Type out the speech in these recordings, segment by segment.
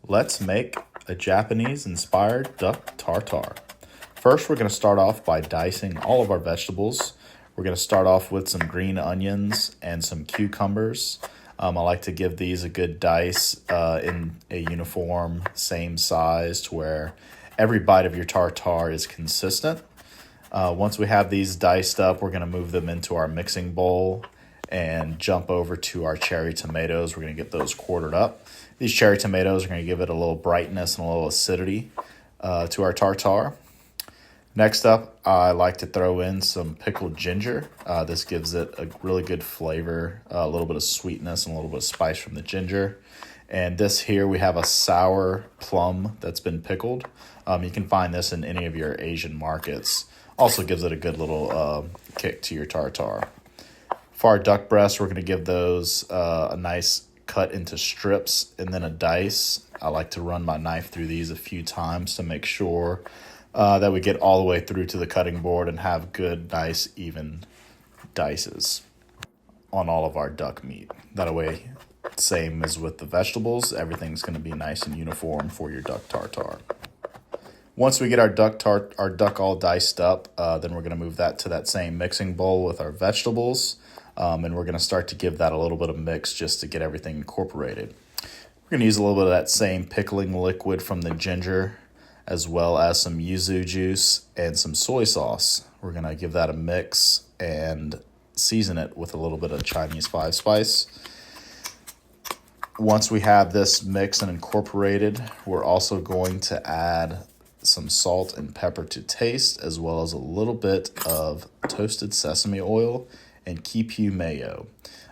Let's make a Japanese-inspired duck tartare. First, we're going to start off by dicing all of our vegetables. We're going to start off with some green onions and some cucumbers. I like to give these a good dice in a uniform, same size to where every bite of your tartare is consistent. Once we have these diced up, we're going to move them into our mixing bowl and jump over to our cherry tomatoes. We're going to get those quartered up. These cherry tomatoes are going to give it a little brightness and a little acidity to our tartare. Next up, I like to throw in some pickled ginger. This gives it a really good flavor, a little bit of sweetness and a little bit of spice from the ginger. And this here, we have a sour plum that's been pickled. You can find this in any of your Asian markets. Also gives it a good little kick to your tartare. For our duck breasts, we're going to give those a nice cut into strips and then a dice. I like to run my knife through these a few times to make sure that we get all the way through to the cutting board and have good, nice, even dices on all of our duck meat. That way, same as with the vegetables, everything's going to be nice and uniform for your duck tartare. Once we get our duck all diced up, then we're going to move that to that same mixing bowl with our vegetables. And we're going to start to give that a little bit of mix just to get everything incorporated. We're going to use a little bit of that same pickling liquid from the ginger, as well as some yuzu juice and some soy sauce. We're going to give that a mix and season it with a little bit of Chinese 5-spice. Once we have this mixed and incorporated, we're also going to add some salt and pepper to taste, as well as a little bit of toasted sesame oil and Kipu mayo.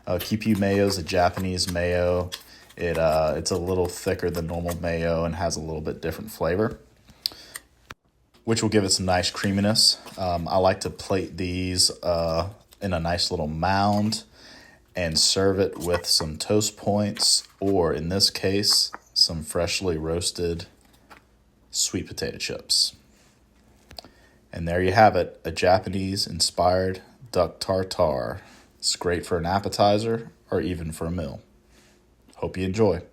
Kipu mayo is a Japanese mayo. It's a little thicker than normal mayo and has a little bit different flavor, which will give it some nice creaminess. I like to plate these in a nice little mound and serve it with some toast points, or in this case, some freshly roasted sweet potato chips. And there you have it, a Japanese-inspired duck tartare. It's great for an appetizer or even for a meal. Hope you enjoy.